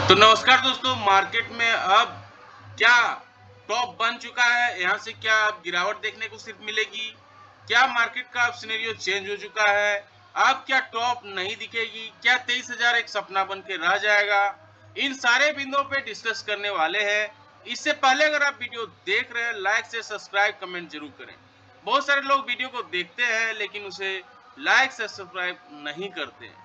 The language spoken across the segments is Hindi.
तो नमस्कार दोस्तों, मार्केट में अब क्या टॉप बन चुका है? यहाँ से क्या अब गिरावट देखने को सिर्फ मिलेगी? क्या मार्केट का अब सिनेरियो चेंज हो चुका है? अब क्या टॉप नहीं दिखेगी? क्या 23,000 एक सपना बन के रह जाएगा? इन सारे बिंदुओं पे डिस्कस करने वाले हैं। इससे पहले अगर आप वीडियो देख रहे हैं, लाइक से सब्सक्राइब कमेंट जरूर करें। बहुत सारे लोग वीडियो को देखते हैं लेकिन उसे लाइक से सब्सक्राइब नहीं करते हैं।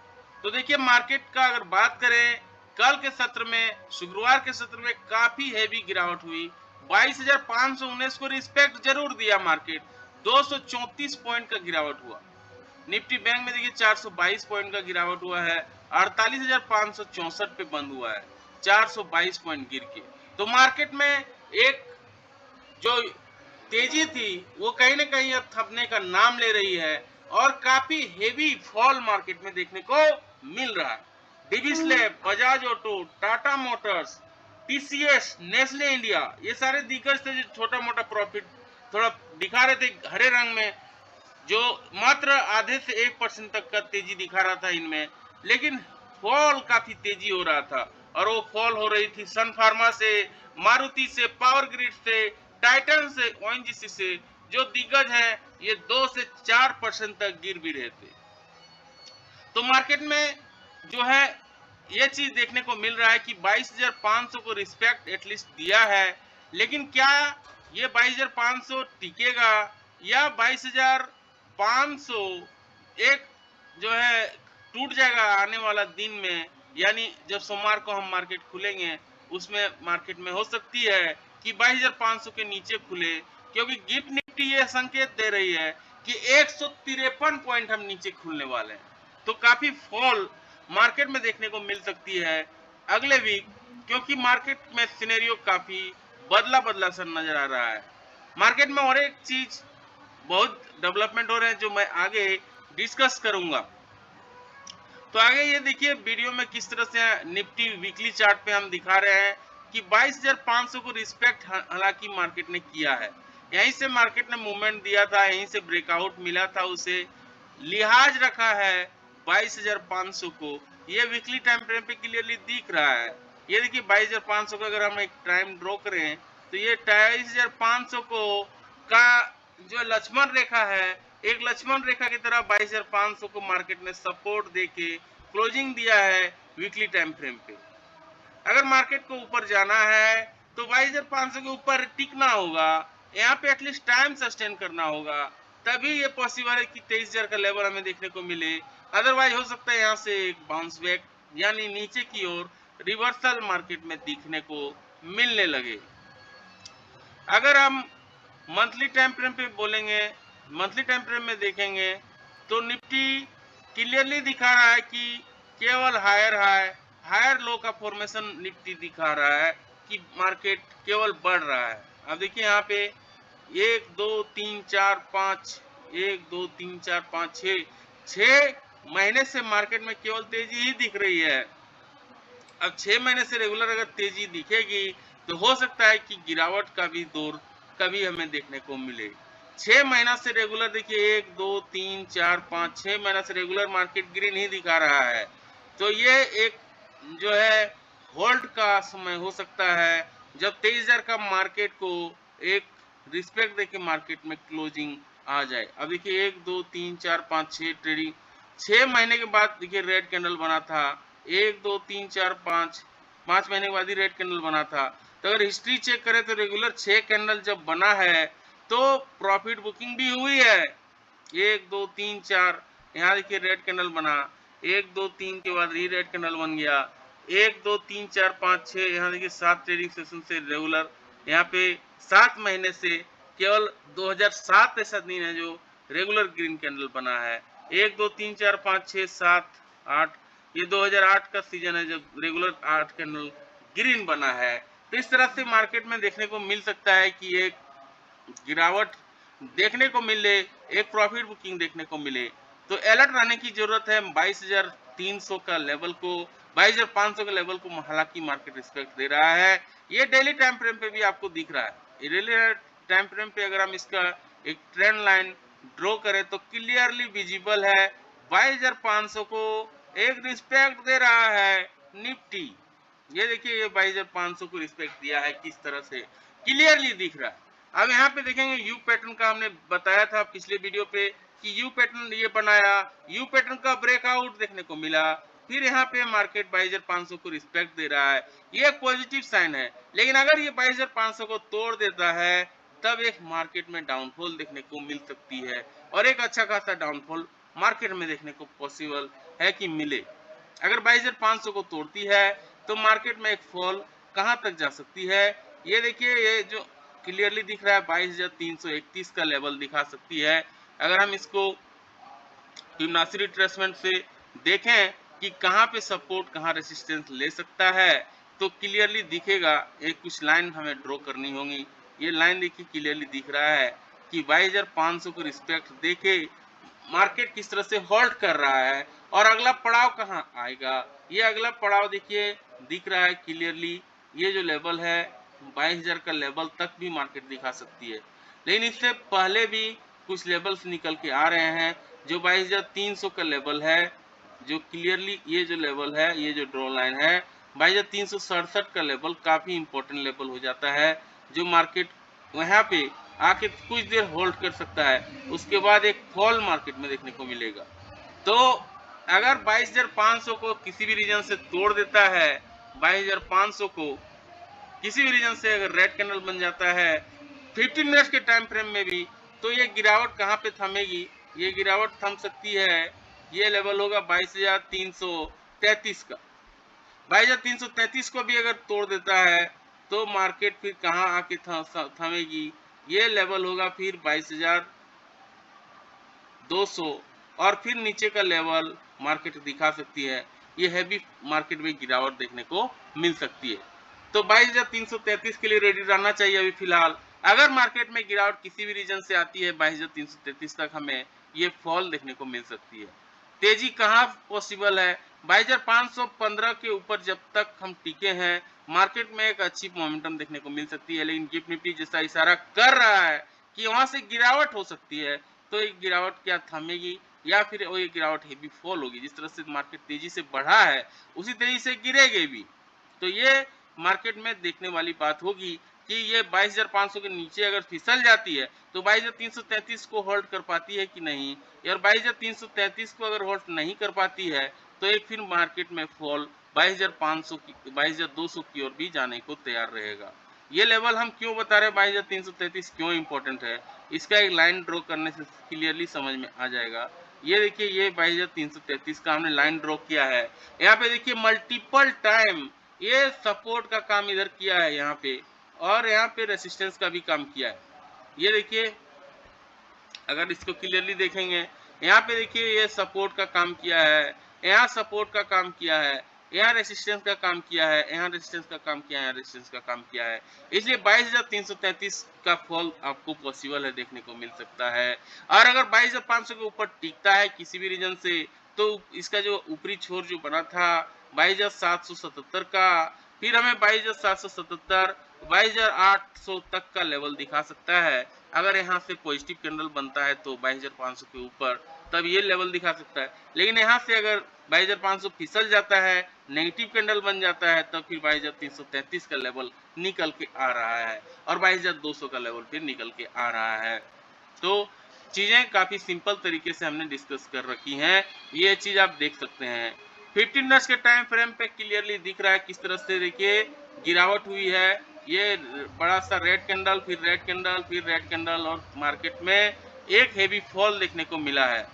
तो देखिए, मार्केट का अगर बात करें, कल के सत्र में, शुक्रवार के सत्र में काफी हैवी गिरावट हुई। 22,519 को रिस्पेक्ट जरूर दिया मार्केट। 234 पॉइंट का गिरावट हुआ। निफ्टी बैंक में देखिए 422 पॉइंट का गिरावट हुआ है। 48,564 पे बंद हुआ है, 422 पॉइंट गिर के। तो मार्केट में एक जो तेजी थी वो कहीं ना कहीं अब थमने का नाम ले रही है और काफी हेवी फॉल मार्केट में देखने को मिल रहा है। Divi's Lab, Bajaj Auto, Tata Motors, TCS, Nestle India, ये सारे दिग्गज थे जो छोटा मोटा प्रॉफिट थोड़ा दिखा रहे थे हरे रंग में, जो मात्र आधे से 1% तक का तेजी दिखा रहा था इनमें। लेकिन फॉल काफी तेजी हो रहा था और वो फॉल हो रही थी सन फार्मा से, मारुति से, पावर ग्रिड से, टाइटन से, ओएनजीसी से। जो दिग्गज हैं ये 2 से 4% तक गिर भी रहे थे। तो मार्केट में जो है ये चीज देखने को मिल रहा है कि 22,500 को रिस्पेक्ट एटलीस्ट दिया है। लेकिन क्या ये 22,500 टिकेगा या 22,500 एक जो है टूट जाएगा आने वाला दिन में? यानी जब सोमवार को हम मार्केट खुलेंगे उसमें मार्केट में हो सकती है कि 22,500 के नीचे खुले, क्योंकि गिफ्ट निफ्टी ये संकेत दे रही है कि 153 पॉइंट हम नीचे खुलने वाले हैं। तो काफी फॉल मार्केट में देखने को मिल सकती है अगले वीक, क्योंकि मार्केट में सिनेरियो काफी बदला बदला सा नजर आ रहा है। मार्केट में और एक चीज बहुत डेवलपमेंट हो रहे हैं जो मैं आगे डिस्कस करूंगा। तो आगे ये देखिए वीडियो में किस तरह से निफ्टी वीकली चार्ट पे हम दिखा रहे हैं कि 22,500 को रिस्पेक्ट हालांकि मार्केट ने किया है। यहीं से मार्केट ने मूवमेंट दिया था, यहीं से ब्रेकआउट मिला था, उसे लिहाज रखा है 22,500 को। ये वीकली टाइम फ्रेम पे क्लियरली दिख रहा है। ये देखिए 22,500 का अगर हम एक टाइम ड्रॉ करें तो ये 23,500 को का जो लक्ष्मण रेखा है, एक लक्ष्मण रेखा की तरह 22,500 को मार्केट ने सपोर्ट देके क्लोजिंग दिया है वीकली टाइम फ्रेम पे। अगर मार्केट को ऊपर जाना है तो 22,500 के ऊपर टिकना होगा, यहाँ पे एटलीस्ट टाइम सस्टेन करना होगा, तभी ये पॉसिबल है कि 23,000 का लेवल हमें देखने को मिले। अदरवाइज हो सकता है यहाँ से एक बाउंस बैक यानी नीचे की ओर रिवर्सल मार्केट में दिखने को मिलने लगे। अगर हम मंथली टाइम फ्रेम पे बोलेंगे, मंथली टाइम फ्रेम में देखेंगे तो निफ्टी क्लियरली दिखा रहा है कि केवल हायर हाई हायर लो का फॉर्मेशन निफ्टी दिखा रहा है कि मार्केट केवल बढ़ रहा है। अब देखिए यहाँ पे 1 2 3 4 5, 1 2 3 4 5 6 महीने से मार्केट में केवल तेजी ही दिख रही है। अब 6 महीने से रेगुलर अगर तेजी दिखेगी तो हो सकता है कि गिरावट का भी दौर कभी हमें देखने को मिले। 6 महीना से रेगुलर देखिए 1 2 3 4 5 6 महीना से रेगुलर मार्केट ग्रीन ही दिखा रहा है। तो ये एक जो है होल्ड का समय हो सकता है जब 23,000 का मार्केट को एक रिस्पेक्ट देके मार्केट में क्लोजिंग आ जाए। अब देखिए 1 2 3 4 5 6 ट्रेडिंग 6 महीने के बाद देखिए रेड कैंडल बना था। 1 2 3 4 5 5 महीने के बाद ही रेड कैंडल बना था। तो अगर हिस्ट्री चेक करें तो रेगुलर 6 कैंडल जब बना है तो प्रॉफिट बुकिंग भी हुई है। 1 2 3 4 यहाँ देखिए रेड कैंडल बना, 1 2 3 के बाद री रेड कैंडल बन गया, 1 2 3 4 5 6 यहाँ देखिए 7 ट्रेडिंग सेशन से रेगुलर यहाँ पे 7 महीने से केवल 2007 ऐसा दिन है जो रेगुलर ग्रीन कैंडल बना है। 1 2 3 4 5 6 7 8 ये 2008 का सीजन है जब रेगुलर 8 कैंडल ग्रीन बना है। तो इस तरह से मार्केट में देखने को मिल सकता है कि एक गिरावट देखने को मिले, एक प्रॉफिट बुकिंग देखने को मिले। तो अलर्ट रहने की जरूरत है 22,300 का लेवल को, 22,500 के लेवल को हालांकि मार्केट रिस्पेक्ट दे रहा है। ये डेली टाइम फ्रेम पे भी आपको दिख रहा है। ये डेली टाइम फ्रेम पे अगर हम इसका एक ट्रेंड लाइन ड्रॉ करें तो क्लियरली विजिबल है 22,500 को एक रिस्पेक्ट दे रहा है निफ्टी। ये देखिए ये 22,500 को रिस्पेक्ट दिया है, किस तरह से क्लियरली दिख रहा है। अब यहाँ पे देखेंगे यू पैटर्न का हमने बताया था पिछले वीडियो पे कि यू पैटर्न ये बनाया, यू पैटर्न का ब्रेकआउट देखने को मिला, फिर यहाँ पे मार्केट 22,500 को रिस्पेक्ट दे रहा है, ये एक पॉजिटिव साइन है। लेकिन अगर ये 22,500 को तोड़ देता है तब एक मार्केट में डाउनफॉल देखने को मिल सकती है, और एक अच्छा खासा डाउनफॉल मार्केट में देखने को पॉसिबल है कि मिले। अगर 22,500 को तोड़ती है तो मार्केट में एक फॉल कहां तक जा सकती है, ये देखिए ये जो क्लियरली दिख रहा है 22,331 का लेवल दिखा सकती है। अगर हम इसको फिबोनाची रिट्रेसमेंट से देखें कि कहां पे सपोर्ट कहां रेसिस्टेंस ले सकता है, तो क्लियरली दिखेगा। एक कुछ लाइन हमें ड्रॉ करनी होगी। ये लाइन देखिए क्लियरली दिख रहा है कि 22,500 को रिस्पेक्ट देके मार्केट किस तरह से होल्ड कर रहा है और अगला पड़ाव कहां आएगा। ये अगला पड़ाव देखिए दिख रहा है क्लियरली, ये जो लेवल है 22,000 का लेवल तक भी मार्केट दिखा सकती है। लेकिन इससे पहले भी कुछ लेवल्स निकल के आ रहे हैं, जो 22,300 का लेवल है, जो क्लियरली ये जो लेवल है, ये जो ड्रॉ लाइन है 22,367 का लेवल काफी इंपॉर्टेंट लेवल हो जाता है, जो मार्केट वहां पे आके कुछ देर होल्ड कर सकता है, उसके बाद एक फॉल मार्केट में देखने को मिलेगा। तो अगर 22,500 को किसी भी रीजन से तोड़ देता है, 22,500 को किसी भी रीजन से अगर रेड कैंडल बन जाता है 15 मिनट्स के टाइम फ्रेम में भी, तो ये गिरावट कहां पे थमेगी, ये गिरावट थम सकती है, ये लेवल होगा 22,333 का। 22,333 को भी अगर तोड़ देता है तो मार्केट फिर कहां आके थमेगी, ये लेवल होगा फिर 22,200, और फिर नीचे का लेवल मार्केट दिखा सकती है। ये हैवी मार्केट में गिरावट देखने को मिल सकती है। तो 22,333 के लिए रेडी रहना चाहिए अभी फिलहाल। अगर मार्केट में गिरावट किसी भी रीजन से आती है 22,333 तक, हमें ये फॉल देखने को मिल सकती है। तेजी कहाँ पॉसिबल है, 22,515 के ऊपर जब तक हम टिके हैं मार्केट में एक अच्छी मोमेंटम देखने को मिल सकती है। लेकिन गिफ्ट निफ्टी जैसा इशारा कर रहा है कि वहां से गिरावट हो सकती है, तो एक गिरावट क्या थमेगी या फिर वो एक गिरावट हेवी फॉल होगी। जिस तरह से मार्केट तेजी से बढ़ा है उसी तेजी से गिरेगी भी। तो ये मार्केट में देखने वाली बात होगी कि ये 22,500 के नीचे अगर फिसल जाती है तो 22,333 को होल्ड कर पाती है कि नहीं, और 22,333 को अगर होल्ड नहीं कर पाती है तो एक फिर मार्केट में फॉल 22,500 की 22,200 की ओर भी जाने को तैयार रहेगा। ये लेवल हम क्यों बता रहे हैं 22,333 क्यों इंपॉर्टेंट है, इसका एक लाइन ड्रॉ करने से क्लियरली समझ में आ जाएगा। ये देखिए ये 22,333 का हमने लाइन ड्रॉ किया है। यहाँ पे देखिए मल्टीपल टाइम ये सपोर्ट का काम इधर किया है यहाँ पे, और यहाँ पे रेसिस्टेंस का भी काम किया है। ये देखिए अगर इसको क्लियरली देखेंगे, यहाँ पे देखिए ये सपोर्ट का काम किया है, यहाँ सपोर्ट का काम किया है, यहाँ रेसिस्टेंस का काम किया है, यहाँ रेसिस्टेंस का काम किया है, यहाँ रेसिस्टेंस का काम किया है। इसलिए 22,333 का फॉल आपको पॉसिबल है, देखने को मिल सकता है। और अगर 22,500 के ऊपर टिकता है किसी भी रीजन से, तो इसका जो ऊपरी छोर जो बना था 22,777 का, फिर हमें 22,777 22,800 तक का लेवल दिखा सकता है। अगर यहाँ से पॉजिटिव कैंडल बनता है तो 22,500 के ऊपर, तब ये लेवल दिखा सकता है। लेकिन यहाँ से अगर 22,500 फिसल जाता है, नेगेटिव कैंडल बन जाता है, तब फिर 22,333 का लेवल निकल के आ रहा है और 22,200 का लेवल फिर निकल के आ रहा है। तो चीजें काफी सिंपल तरीके से हमने डिस्कस कर रखी हैं, ये चीज आप देख सकते हैं। 15 मिनट्स के टाइम फ्रेम पे क्लियरली दिख रहा है किस तरह से देखिए गिरावट हुई है। ये बड़ा सा रेड कैंडल, फिर रेड कैंडल, फिर रेड कैंडल, और मार्केट में एक हेवी फॉल देखने को मिला है।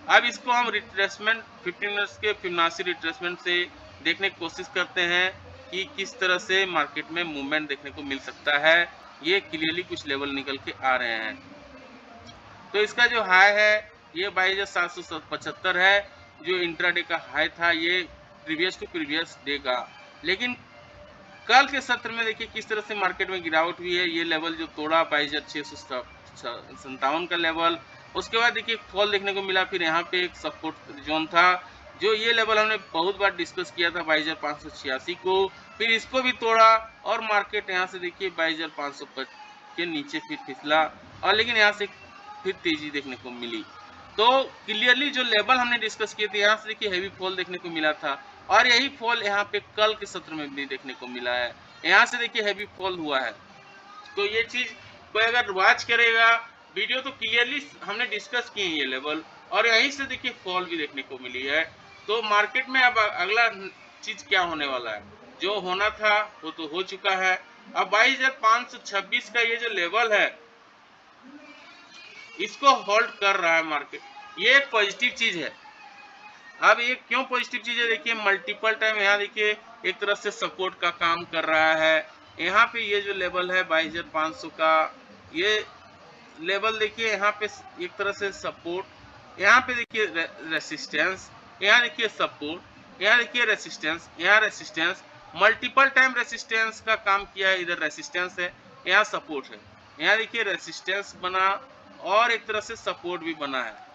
अब इसको हम रिट्रेसमेंट 15 मिनट्स के फिबोनाची रिट्रेसमेंट से देखने की कोशिश करते हैं कि किस तरह से मार्केट में मूवमेंट देखने को मिल सकता है। ये क्लियरली कुछ लेवल निकल के आ रहे हैं। तो इसका जो हाई है ये 22,775 है, जो इंट्राडे का हाई था, ये प्रीवियस टू प्रीवियस डे का। लेकिन कल के सत्र में देखिए किस तरह से मार्केट में गिरावट हुई है। ये लेवल जो तोड़ा 22,657 का लेवल, उसके बाद देखिए फॉल देखने को मिला। फिर यहाँ पे एक सपोर्ट जोन था, जो ये लेवल हमने बहुत बार डिस्कस किया था 22,586 को, फिर इसको भी तोड़ा और मार्केट यहाँ से देखिए 22,500 के नीचे फिर फिसला, और लेकिन यहाँ से फिर तेजी देखने को मिली। तो क्लियरली जो लेवल हमने डिस्कस किए थे, यहाँ से देखिए हैवी फॉल देखने को मिला था, और यही फॉल यहाँ पे कल के सत्र में भी देखने को मिला है। यहाँ से देखिए हैवी फॉल हुआ है। तो ये चीज कोई अगर वॉच करेगा वीडियो तो क्लियरली हमने डिस्कस किए ये लेवल, और यहीं से देखिए फॉल भी देखने को मिली है। तो मार्केट में अब अगला चीज क्या होने वाला है, जो होना था वो तो हो चुका है। अब 22,526 का ये जो लेवल है इसको होल्ड कर रहा है मार्केट, ये एक पॉजिटिव चीज है। अब ये क्यों पॉजिटिव चीज है, देखिए मल्टीपल टाइम यहाँ देखिए एक तरह से सपोर्ट का काम कर रहा है। यहाँ पे ये जो लेवल है 22,500 का, ये लेवल देखिए यहाँ पे एक तरह से सपोर्ट, यहाँ पे देखिए रेसिस्टेंस, यहाँ देखिए सपोर्ट, यहाँ देखिए रेसिस्टेंस, यहाँ रेसिस्टेंस, मल्टीपल टाइम रेसिस्टेंस का काम किया है। इधर रेसिस्टेंस है, यहाँ सपोर्ट है, यहाँ देखिए रेसिस्टेंस बना और एक तरह से सपोर्ट भी बना है।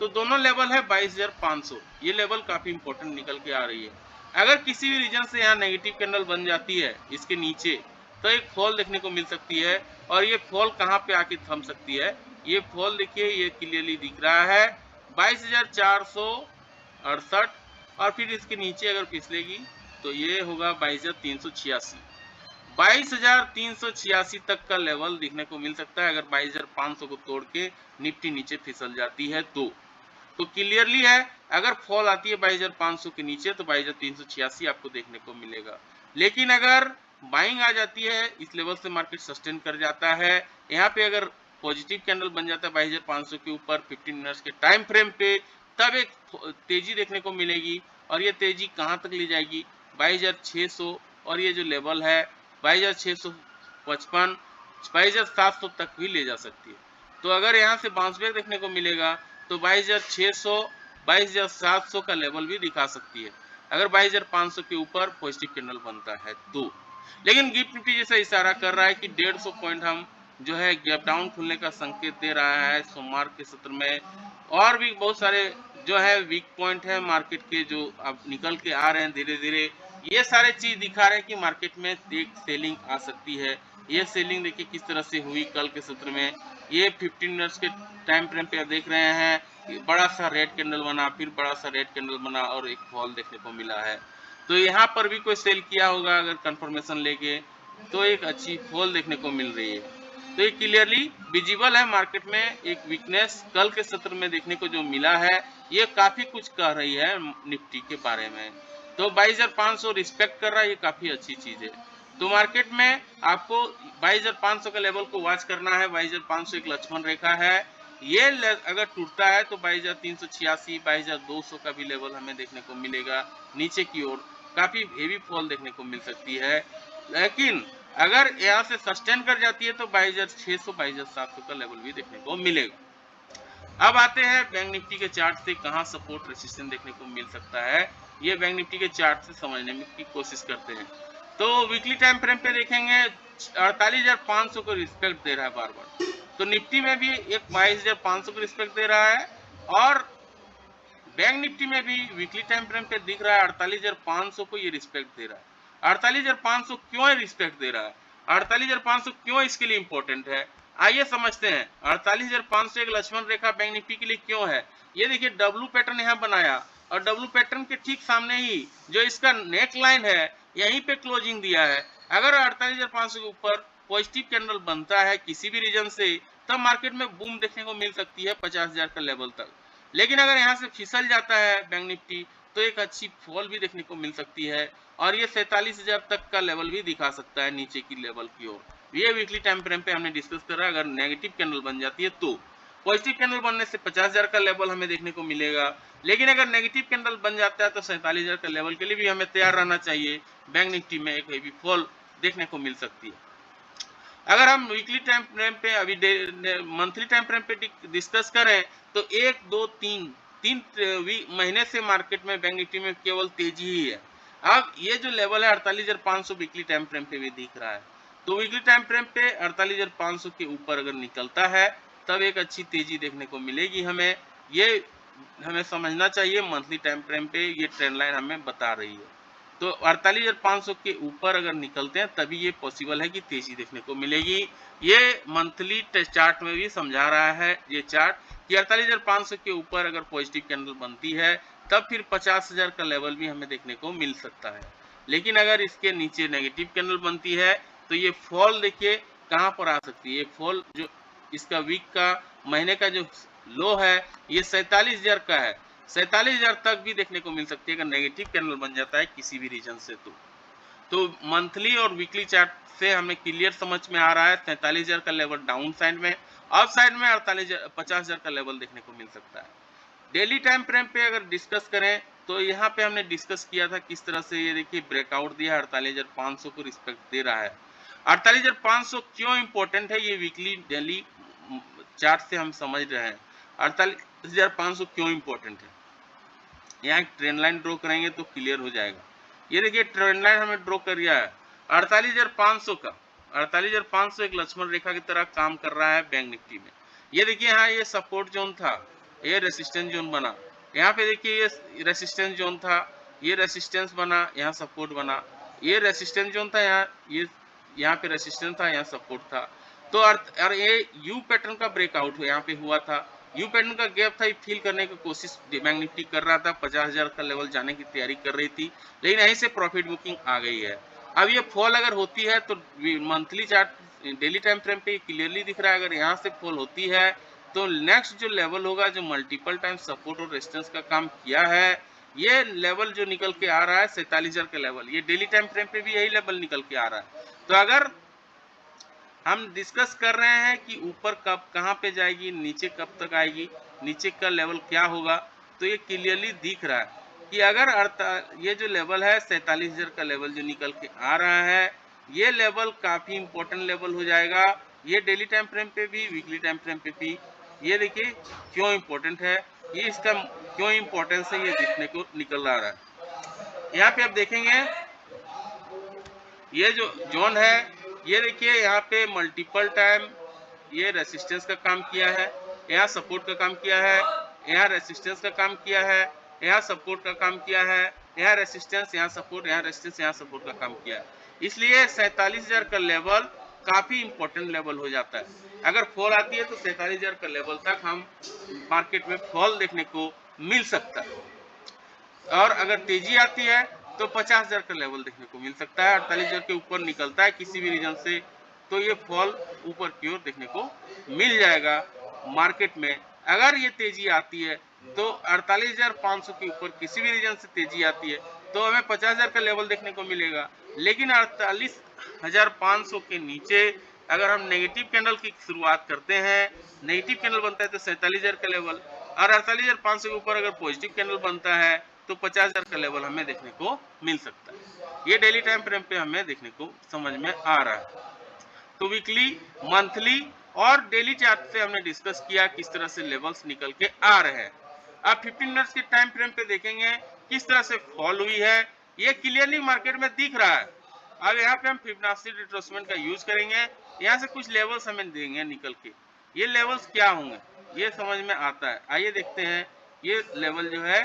तो दोनों लेवल है 22,500, ये लेवल काफी इंपॉर्टेंट निकल के आ रही है। अगर किसी भी रीजन से यहाँ नेगेटिव कैंडल बन जाती है इसके नीचे तो एक फॉल देखने को मिल सकती है, और ये फॉल कहाँ पे आके थम सकती है, ये फॉल देखिए ये क्लियरली दिख रहा है 22,468, और फिर इसके नीचे अगर फिसलेगी तो ये होगा 22,386। 22,386 तक का लेवल देखने को मिल सकता है अगर 22,500 को तोड़ के निफ्टी नीचे फिसल जाती है तो क्लियरली है अगर फॉल आती है 22,500 के नीचे तो 22,386 आपको देखने को मिलेगा। लेकिन अगर बाइंग आ जाती है इस लेवल से मार्केट सस्टेन कर जाता है, यहाँ पे अगर पॉजिटिव कैंडल बन जाता है 22,500 के ऊपर 15 मिनट्स के टाइम फ्रेम पे, तब एक तेजी देखने को मिलेगी, और ये तेजी कहाँ तक ले जाएगी 22,600, और ये जो लेवल है 22,655 22,700 तक भी ले जा सकती है। तो अगर यहाँ से बाउंस बैक देखने को मिलेगा तो 22,600 22,700 का लेवल भी दिखा सकती है अगर 22,500 के ऊपर पॉजिटिव कैंडल बनता है तो। लेकिन गिफ्ट निफ्टी जैसा इशारा कर रहा है कि 150 पॉइंट हम जो है गैप डाउन खुलने का संकेत दे रहा है सोमवार के सत्र में, और भी बहुत सारे जो है वीक पॉइंट है मार्केट के जो अब निकल के आ रहे हैं धीरे धीरे, ये सारे चीज दिखा रहे हैं कि मार्केट में एक सेलिंग आ सकती है। ये सेलिंग देखिए किस तरह से हुई कल के सत्र में, ये 15 मिनट्स के टाइम फ्रेम पे देख रहे हैं बड़ा सा रेड कैंडल बना, फिर बड़ा सा रेड कैंडल बना और एक फॉल देखने को मिला है। तो यहाँ पर भी कोई सेल किया होगा अगर कंफर्मेशन लेके तो एक अच्छी फॉल देखने को मिल रही है। तो ये क्लियरली विजिबल है मार्केट में एक वीकनेस कल के सत्र में देखने को जो मिला है, ये काफी कुछ कह रही है निफ्टी के बारे में। तो 22,500 रिस्पेक्ट कर रहा है, ये काफी अच्छी चीज है। तो मार्केट में आपको 22,500 का लेवल को वॉच करना है। 22,500 एक लक्ष्मण रेखा है, ये अगर टूटता है तो 22,386 22,200 का भी लेवल हमें देखने को मिलेगा। नीचे की ओर काफी हेवी फॉल देखने को मिल सकती है, लेकिन अगर यहाँ से सस्टेन कर जाती है तो 22,600 22,700 का लेवल भी देखने को मिलेगा। अब आते हैं बैंक निफ्टी के चार्ट से कहाँ सपोर्ट रेजिस्टेंस देखने को मिल सकता है, ये बैंक निफ्टी के चार्ट से समझने की कोशिश करते हैं। तो वीकली टाइम फ्रेम पे देखेंगे 48,500 को रिस्पेक्ट दे रहा है बार बार, तो निफ्टी में भी एक 22,500 को रिस्पेक्ट दे रहा है, और बैंक निफ्टी में भी वीकली टाइम फ्रेम पे दिख रहा है 48,500 को ये रिस्पेक्ट दे रहा है। 48,500 क्यों रिस्पेक्ट दे रहा है, 48,500 क्यों इसके लिए इंपॉर्टेंट है, आइए समझते हैं। 48,500 एक लक्ष्मण रेखा बैंक निफ्टी के लिए क्यों है, ये देखिए डब्लू पैटर्न यहाँ बनाया, और डब्लू पैटर्न के ठीक सामने ही जो इसका नेक लाइन है यहीं पे क्लोजिंग दिया है। अगर 48,500 के ऊपर पॉजिटिव कैंडल बनता है किसी भी रीजन से तब मार्केट में बूम देखने को मिल सकती है 50,000 का लेवल तक। लेकिन अगर यहाँ से फिसल जाता है बैंक निफ्टी तो एक अच्छी फॉल भी देखने को मिल सकती है, और ये 47,000 तक का लेवल भी दिखा सकता है नीचे की लेवल की ओर। ये वीकली टाइम फ्रेम पे हमने डिस्कस करा, अगर नेगेटिव कैंडल बन जाती है तो पॉजिटिव कैंडल बनने से 50,000 का लेवल हमें देखने को मिलेगा। लेकिन अगर नेगेटिव कैंडल बन जाता है तो 47,000 का लेवल के लिए भी हमें तैयार रहना चाहिए। बैंक निफ्टी में एक हेवी फॉल देखने को मिल सकती है। अगर हम वीकली टाइम फ्रेम पे अभी मंथली टाइम फ्रेम पे डिस्कस करें तो 1 2 3 महीने से मार्केट में बैंक निफ्टी में केवल तेजी ही है। अब ये जो लेवल है 48,500 वीकली टाइम फ्रेम पे भी दिख रहा है, तो वीकली टाइम फ्रेम पे 48,500 के ऊपर अगर निकलता है तब एक अच्छी तेजी देखने को मिलेगी हमें, ये हमें समझना चाहिए। मंथली टाइम फ्रेम पे ये ट्रेंड लाइन हमें बता रही है। तो 48,500 के ऊपर अगर निकलते हैं तभी ये पॉसिबल है कि तेजी देखने को मिलेगी। ये मंथली चार्ट में भी समझा रहा है ये चार्ट कि 48,500 के ऊपर अगर पॉजिटिव कैंडल बनती है तब फिर 50,000 का लेवल भी हमें देखने को मिल सकता है। लेकिन अगर इसके नीचे नेगेटिव कैंडल बनती है तो ये फॉल देखिए कहाँ पर आ सकती है। ये फॉल जो इसका वीक का महीने का जो लो है ये 47,000 का है, 47,000 तक भी देखने को मिल सकती है अगर नेगेटिव कैंडल बन जाता है किसी भी रीजन से। तो मंथली और वीकली चार्ट से हमें क्लियर समझ में आ रहा है 47,000 का लेवल डाउन साइड में, अप साइड में 50,000 का लेवल देखने को मिल सकता है। डेली टाइम फ्रेम पे अगर डिस्कस करें तो यहाँ पे हमने डिस्कस किया था किस तरह से, ये देखिए ब्रेकआउट दिया 48,500 को रिस्पेक्ट दे रहा है। 48,500 क्यों इंपॉर्टेंट है ये वीकली डेली चार्ट से हम समझ रहे हैं। 48,500 क्यों इंपॉर्टेंट है, यहाँ एक ट्रेंड लाइन ड्रॉ करेंगे तो क्लियर हो जाएगा। ये देखिए ट्रेंड लाइन हमें ड्रॉ कर दिया है 48,500 का। 48,500 एक लक्ष्मण रेखा की तरह काम कर रहा है बैंक निफ्टी में। ये देखिए यहाँ ये सपोर्ट जोन था, ये रेसिस्टेंस जोन बना, यहाँ पे देखिए ये रेसिस्टेंस जोन था, ये रेसिस्टेंस बना, यहाँ सपोर्ट बना, ये रेसिस्टेंस जोन था, यहाँ पे रेसिस्टेंस था, यहाँ सपोर्ट था। तो और ये यू पैटर्न का ब्रेकआउट यहाँ पे हुआ था, यू पैटर्न का गैप था, फिल करने की कोशिश बैंक निफ्टी कर रहा था, 50,000 का लेवल जाने की तैयारी कर रही थी, लेकिन यहीं से प्रॉफिट बुकिंग आ गई है। अब ये फॉल अगर होती है तो monthly chart daily time frame पे क्लियरली दिख रहा है, अगर यहाँ से फॉल होती है तो नेक्स्ट जो लेवल होगा जो मल्टीपल टाइम सपोर्ट और रेजिस्टेंस का काम किया है, ये लेवल जो निकल के आ रहा है 47,000 का लेवल, ये डेली टाइम फ्रेम पे भी यही लेवल निकल के आ रहा है। तो अगर हम डिस्कस कर रहे हैं कि ऊपर कब कहाँ पे जाएगी, नीचे कब तक आएगी, नीचे का लेवल क्या होगा, तो ये क्लियरली दिख रहा है कि अगर ये जो लेवल है 47,000 का लेवल जो निकल के आ रहा है, ये लेवल काफ़ी इंपॉर्टेंट लेवल हो जाएगा। ये डेली टाइम फ्रेम पे भी, वीकली टाइम फ्रेम पे भी। ये देखिए क्यों इम्पोर्टेंट है, ये इसका क्यों इम्पोर्टेंस है, ये दिखने को निकल आ रहा है। यहाँ पे आप देखेंगे ये जो जोन है, ये देखिए यहाँ पे मल्टीपल टाइम ये रेसिस्टेंस का काम किया है, यहाँ सपोर्ट का काम किया है, यहाँ रेसिस्टेंस का काम किया है, यहाँ सपोर्ट का काम किया है, यहाँ रेसिस्टेंस, यहाँ सपोर्ट, यहाँ रेसिस्टेंस, यहाँ सपोर्ट का काम किया है। इसलिए 47,000 का लेवल काफी इंपॉर्टेंट लेवल हो जाता है। अगर फॉल आती है तो 47,000 का लेवल तक हम मार्केट में फॉल देखने को मिल सकता है, और अगर तेजी आती है तो 50,000 का लेवल देखने को मिल सकता है। 48,000 के ऊपर निकलता है किसी भी रीजन से तो ये फॉल ऊपर की ओर देखने को मिल जाएगा मार्केट में। अगर ये तेजी आती है तो 48,500 के ऊपर किसी भी रीजन से तेजी आती है तो हमें 50,000 का लेवल देखने को मिलेगा। लेकिन 48,500 के नीचे अगर हम नेगेटिव कैंडल की शुरुआत करते हैं, नेगेटिव कैंडल बनता है तो 47,000 का लेवल, और 48,500 के ऊपर अगर पॉजिटिव कैंडल बनता है तो 50,000 का लेवल हमें देखने को मिल सकता है। ये डेली टाइम फ्रेम पे हमें देखने को समझ में आ रहा है। तो वीकली, मंथली और डेली चार्ट से हमने डिस्कस किया किस तरह से लेवल्स निकल के आ रहे हैं। अब 15 मिनट्स के टाइम फ्रेम पे देखेंगे किस तरह से फॉल हुई है, ये क्लियरली मार्केट में दिख रहा है। अब यहाँ पे हम फिबोनाची रिट्रेसमेंट का यूज करेंगे, यहाँ से कुछ लेवल्स हमें देंगे निकल के, ये लेवल्स क्या होंगे ये समझ में आता है। आइए देखते हैं ये लेवल जो है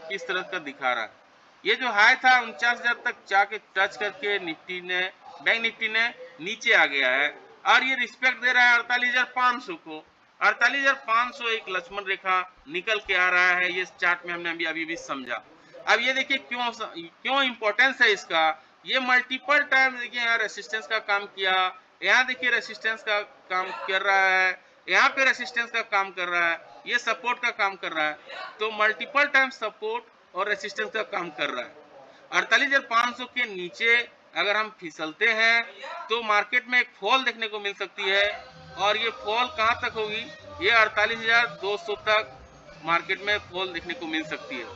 किस तरह का दिखा रहा है। ये जो हाई था 49,000 तक जाके टच करके निफ्टी ने, बैंक निफ्टी ने नीचे आ गया है, और ये रिस्पेक्ट दे रहा है 48,500 को। 48,500 एक लक्ष्मण रेखा निकल के आ रहा है, ये चार्ट में हमने अभी भी समझा। अब ये देखिए क्यों इंपॉर्टेंस है इसका। ये मल्टीपल टाइम देखिए यहाँ रेसिस्टेंस का काम किया, यहाँ देखिए रेसिस्टेंस का काम कर रहा है, यहाँ पे रेसिस्टेंस का काम कर रहा है, ये सपोर्ट का काम कर रहा है, तो मल्टीपल टाइम सपोर्ट और रेसिस्टेंस का काम कर रहा है। 48,500 के नीचे अगर हम फिसलते हैं तो मार्केट में एक फॉल देखने को मिल सकती है, और ये फॉल कहां तक होगी, ये 48,200 तक मार्केट में फॉल देखने को मिल सकती है।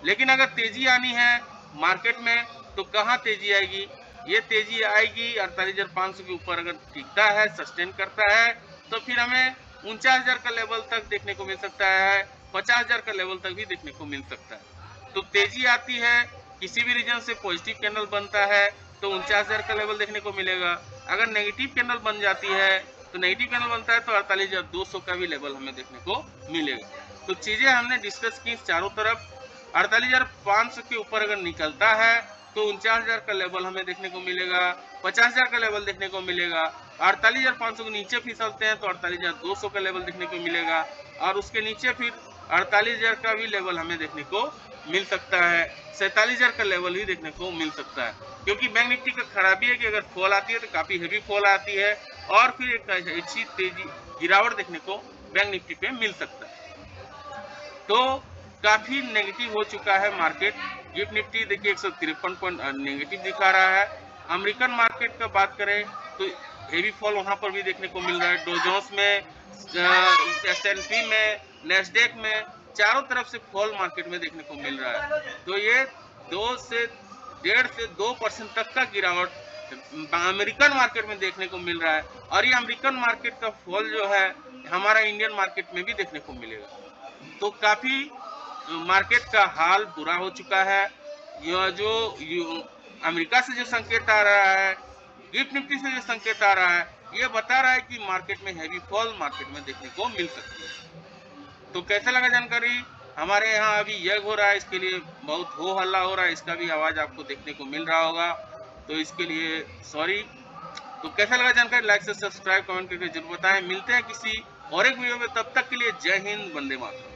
लेकिन अगर तेजी आनी है मार्केट में तो कहां तेजी आएगी, ये तेजी आएगी 48,500 के ऊपर अगर टिकता है, सस्टेन करता है, तो फिर हमें 49,000 का लेवल तक देखने को मिल सकता है, 50,000 का लेवल तक भी देखने को मिल सकता है। तो तेजी आती है, किसी भी रीजन से पॉजिटिव कैंडल बनता है तो 49,000 का लेवल देखने को मिलेगा। अगर नेगेटिव कैंडल बन जाती है तो नेगेटिव कैंडल बनता है तो 48,200 का भी लेवल हमें देखने को मिलेगा। तो चीजें हमने डिस्कस की चारों तरफ। 48,500 के ऊपर अगर निकलता है तो 49,000 का लेवल हमें देखने को मिलेगा, 50,000 का लेवल देखने को मिलेगा। 48,500 के नीचे फिसलते हैं तो 48,200 का लेवल देखने को मिलेगा, और उसके नीचे फिर 48,000 का भी लेवल हमें देखने को मिल सकता है, 47,000 का लेवल ही देखने को मिल सकता है, क्योंकि बैंक निफ्टी का खराबी है कि अगर फॉल आती है तो काफी हेवी फॉल आती है और फिर एक अच्छी तेजी गिरावट देखने को बैंक निफ्टी पे मिल सकता है। तो काफी नेगेटिव हो चुका है मार्केट। गिफ्ट निफ्टी देखिए 153 पॉइंट नेगेटिव दिखा रहा है। अमेरिकन मार्केट का बात करें तो हेवी फॉल वहां पर भी देखने को मिल रहा है। डो जोन्स में, S&P में, नेस्डेक में चारों तरफ से फॉल मार्केट में देखने को मिल रहा है। तो ये 1.5 से 2% तक का गिरावट अमेरिकन मार्केट में देखने को मिल रहा है और ये अमेरिकन मार्केट का फॉल जो है हमारा इंडियन मार्केट में भी देखने को मिलेगा। तो काफी मार्केट का हाल बुरा हो चुका है। यह जो अमेरिका से जो संकेत आ रहा है, गिफ्ट निफ्टी से जो संकेत आ रहा है, ये बता रहा है कि मार्केट में हैवी फॉल मार्केट में देखने को मिल सकती है। तो कैसा लगा जानकारी? हमारे यहाँ अभी यज्ञ हो रहा है, इसके लिए बहुत हो हल्ला हो रहा है, इसका भी आवाज आपको देखने को मिल रहा होगा, तो इसके लिए सॉरी। तो कैसा लगा जानकारी? लाइक से सब्सक्राइब कमेंट करके जरूर बताएं। मिलते हैं किसी और एक वीडियो में, तब तक के लिए जय हिंद, वंदे मातरम।